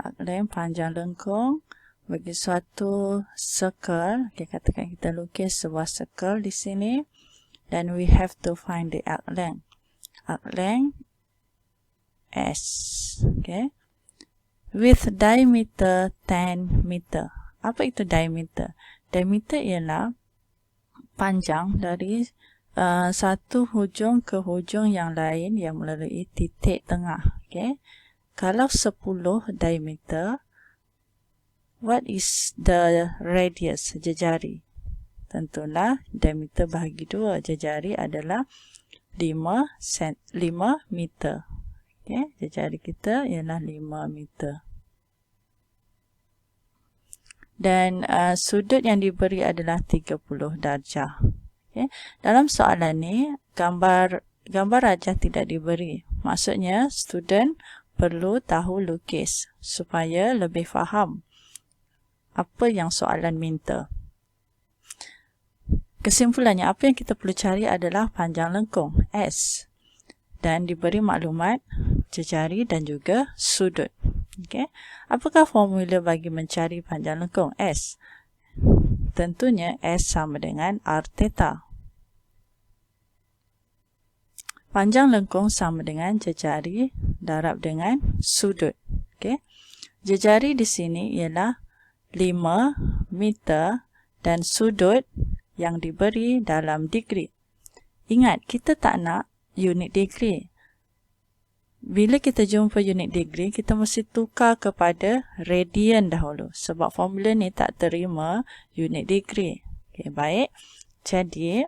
arc length panjang lengkung bagi suatu circle. Okay, katakan kita lukis sebuah circle di sini. Then we have to find the arc length. Arc length S. Okay. With diameter 10 meter. Apa itu diameter? Diameter ialah panjang dari satu hujung ke hujung yang lain yang melalui titik tengah. Okay. Kalau 10 diameter, what is the radius, jejari? Tentulah diameter bahagi 2 jejari adalah 5 meter. Okay. Jejari kita ialah 5 meter. Dan sudut yang diberi adalah 30 darjah. Okay. Dalam soalan ni, gambar rajah tidak diberi. Maksudnya, student perlu tahu lukis supaya lebih faham apa yang soalan minta. Kesimpulannya, apa yang kita perlu cari adalah panjang lengkung S dan diberi maklumat jejari dan juga sudut. Okay. Apakah formula bagi mencari panjang lengkung S? Tentunya S sama dengan R theta. Panjang lengkung sama dengan jejari darab dengan sudut. Okay. Jejari di sini ialah 5 meter dan sudut yang diberi dalam degree. Ingat, kita tak nak unit degree. Bila kita jumpa unit degree, kita mesti tukar kepada radian dahulu. Sebab formula ni tak terima unit degree. Okay, baik. Jadi,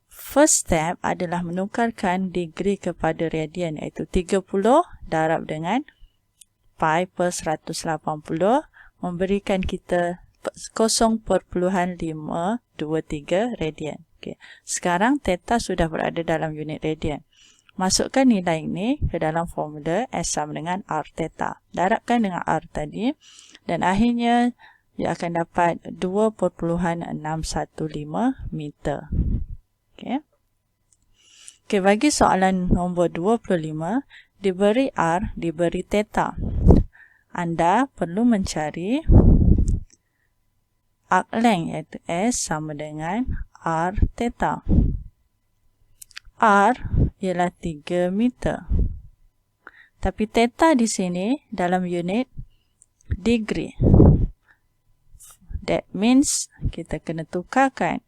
first step adalah menukarkan degree kepada radian, iaitu 30 darab dengan pi per 180 memberikan kita 0.523 radian. Okay. Sekarang theta sudah berada dalam unit radian. Masukkan nilai ini ke dalam formula S sama dengan R theta. Darabkan dengan R tadi dan akhirnya ia akan dapat 2.615 meter. Okay. Okay, bagi soalan nombor 25, diberi R, diberi theta. Anda perlu mencari arc length, iaitu S sama dengan R theta. R ialah 3 meter. Tapi theta di sini dalam unit degree. That means kita kena tukarkan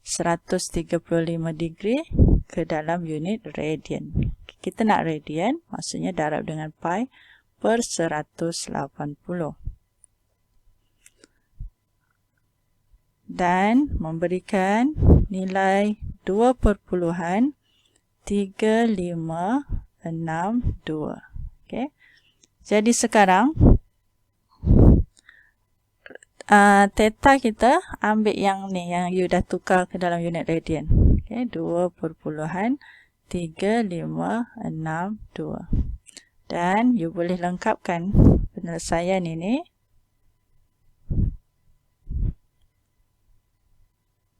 135 degree ke dalam unit radian. Kita nak radian, maksudnya darab dengan pi per 180. Dan memberikan nilai 2.3562. Okay. Jadi sekarang theta kita ambil yang ni, yang you dah tukar ke dalam unit radian. Okay, 2.3562. Dan you boleh lengkapkan penyelesaian ini.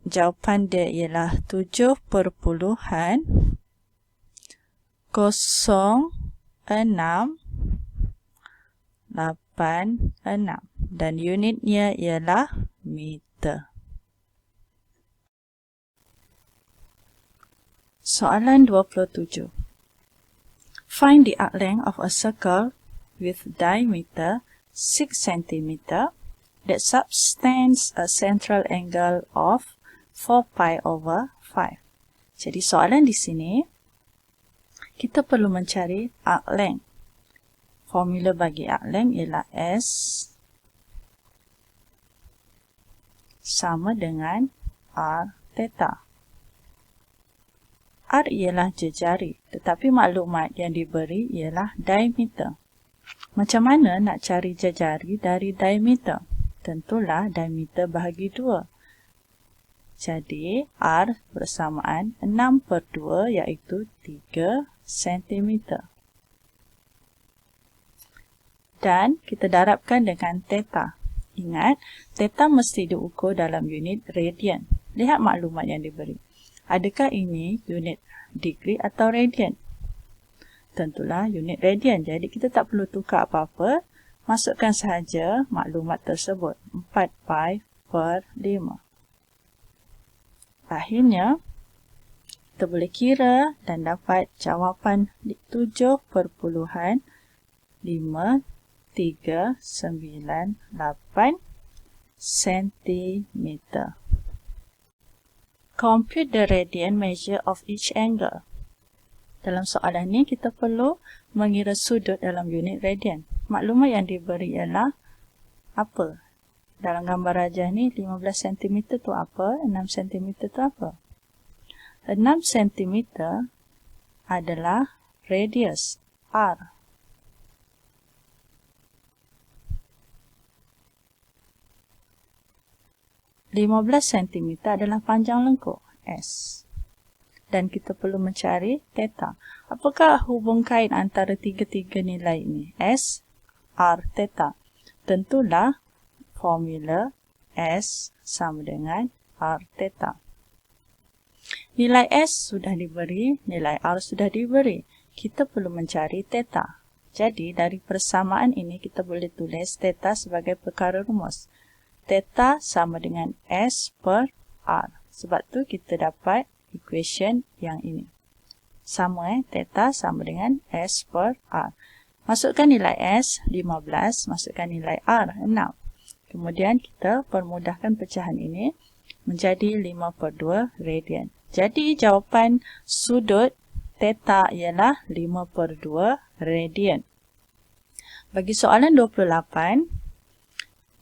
Jawapan dia ialah 7.0686 dan unitnya ialah meter. Soalan 27. Find the arc length of a circle with diameter 6 cm that subtends a central angle of 4 pi over 5. Jadi soalan di sini, kita perlu mencari arc length. Formula bagi arc length ialah S sama dengan R theta. R ialah jejari, tetapi maklumat yang diberi ialah diameter. Macam mana nak cari jejari dari diameter? Tentulah diameter bahagi 2. Jadi, R bersamaan 6/2 iaitu 3 cm. Dan kita darabkan dengan theta. Ingat, theta mesti diukur dalam unit radian. Lihat maklumat yang diberi. Adakah ini unit degree atau radian? Tentulah unit radian. Jadi, kita tak perlu tukar apa-apa. Masukkan sahaja maklumat tersebut. 4 pi per 5. Akhirnya, kita boleh kira dan dapat jawapan 7.539 cm. Compute the radian measure of each angle. Dalam soalan ni kita perlu mengira sudut dalam unit radian. Maklumat yang diberi ialah apa? Dalam gambar rajah ni 15 cm tu apa? 6 cm tu apa? 6 cm adalah radius R. (15 cm) adalah panjang lengkung S. Dan kita perlu mencari theta. Apakah hubung kait antara tiga-tiga nilai ini? S, R, theta. Tentulah formula S sama dengan R theta. Nilai S sudah diberi, nilai R sudah diberi. Kita perlu mencari theta. Jadi, dari persamaan ini kita boleh tulis theta sebagai perkara rumus. Theta sama dengan S per R. Sebab tu kita dapat equation yang ini. Sama theta sama dengan S per R. Masukkan nilai S 15, masukkan nilai R 6. Kemudian kita permudahkan pecahan ini menjadi 5/2 radian. Jadi jawapan sudut theta ialah 5/2 radian. Bagi soalan 28,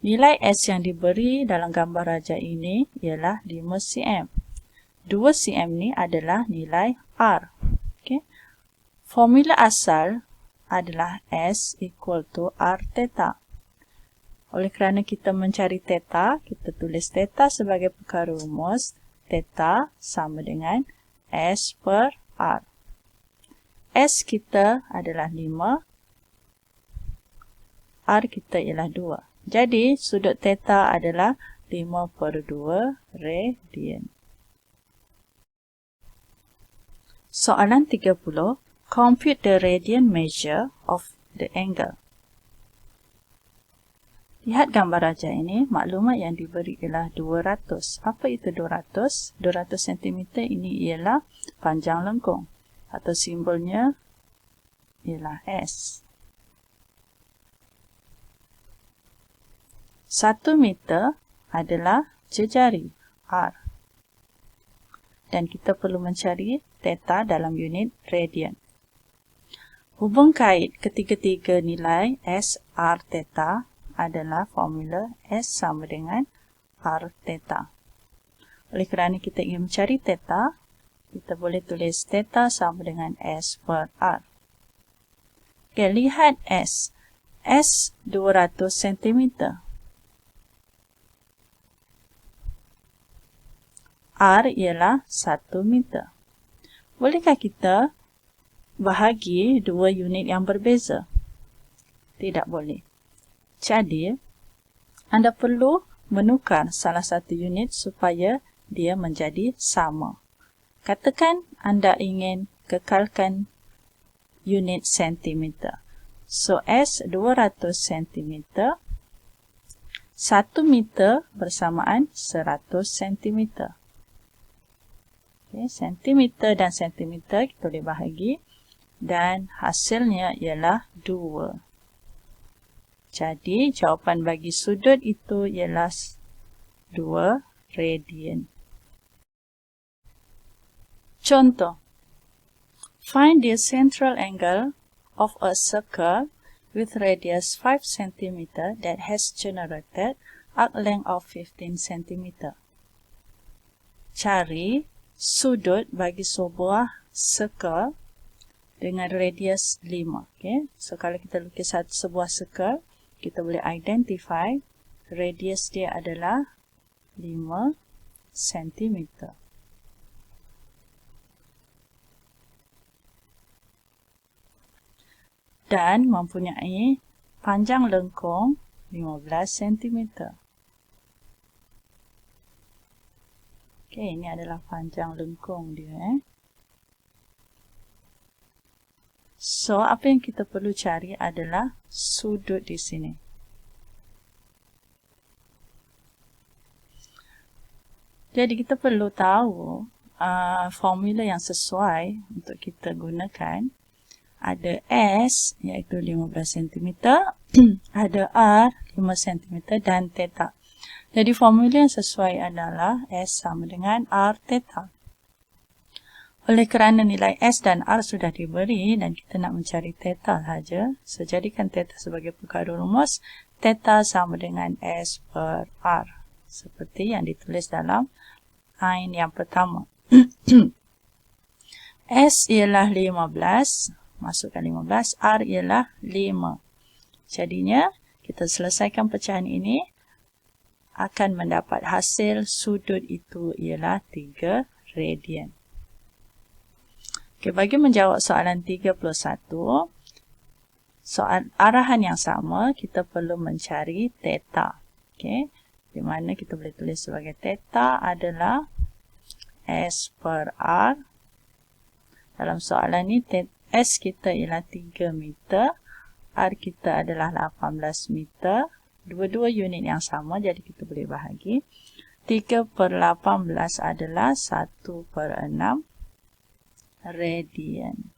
nilai S yang diberi dalam gambar rajah ini ialah 5 cm. 2 cm ni adalah nilai R. Okay. Formula asal adalah S equal to R theta. Oleh kerana kita mencari theta, kita tulis theta sebagai perkara rumus. Theta sama dengan S per R. S kita adalah 5. R kita ialah 2. Jadi, sudut theta adalah 5/2 radian. Soalan 30. Compute the radian measure of the angle. Lihat gambar rajah ini, maklumat yang diberi ialah 200. Apa itu 200? 200 cm ini ialah panjang lengkung atau simbolnya ialah S. 1 meter adalah jejari R. Dan kita perlu mencari theta dalam unit radian. Hubung kait ketiga-tiga nilai S, R, theta adalah formula S sama dengan R theta. Oleh kerana kita ingin mencari theta, kita boleh tulis theta sama dengan S per R. Okay, lihat S. S 200 cm. R ialah 1 meter. Bolehkah kita bahagi dua unit yang berbeza? Tidak boleh. Jadi, anda perlu menukar salah satu unit supaya dia menjadi sama. Katakan anda ingin kekalkan unit sentimeter. So, S 200 cm, 1 meter bersamaan 100 cm. Okay, sentimeter dan sentimeter kita boleh bahagi dan hasilnya ialah 2. Jadi, jawapan bagi sudut itu ialah 2 radian. Contoh. Find the central angle of a circle with radius 5 cm that has generated arc length of 15 cm. Cari sudut bagi sebuah circle dengan radius 5. Okay? So, kalau kita lukis sebuah circle, kita boleh identify radius dia adalah 5 cm. Dan mempunyai panjang lengkung 15 cm. Okay, ini adalah panjang lengkung dia. So, apa yang kita perlu cari adalah sudut di sini. Jadi, kita perlu tahu formula yang sesuai untuk kita gunakan. Ada S, iaitu 15 cm, ada R, 5 cm, dan theta. Jadi, formula yang sesuai adalah S sama dengan R theta. Oleh kerana nilai S dan R sudah diberi dan kita nak mencari theta saja, so jadikan theta sebagai perkara rumus. Theta sama dengan S per R. Seperti yang ditulis dalam line yang pertama. S ialah 15, masukkan 15, R ialah 5. Jadinya, kita selesaikan pecahan ini, akan mendapat hasil sudut itu ialah 3 radian. Okay, bagi menjawab soalan 31, soal arahan yang sama, kita perlu mencari theta. Okay, di mana kita boleh tulis sebagai theta adalah S per R. Dalam soalan ini, S kita ialah 3 meter, R kita adalah 18 meter. Dua-dua unit yang sama, jadi kita boleh bahagi. 3 per 18 adalah 1 per 6 radian.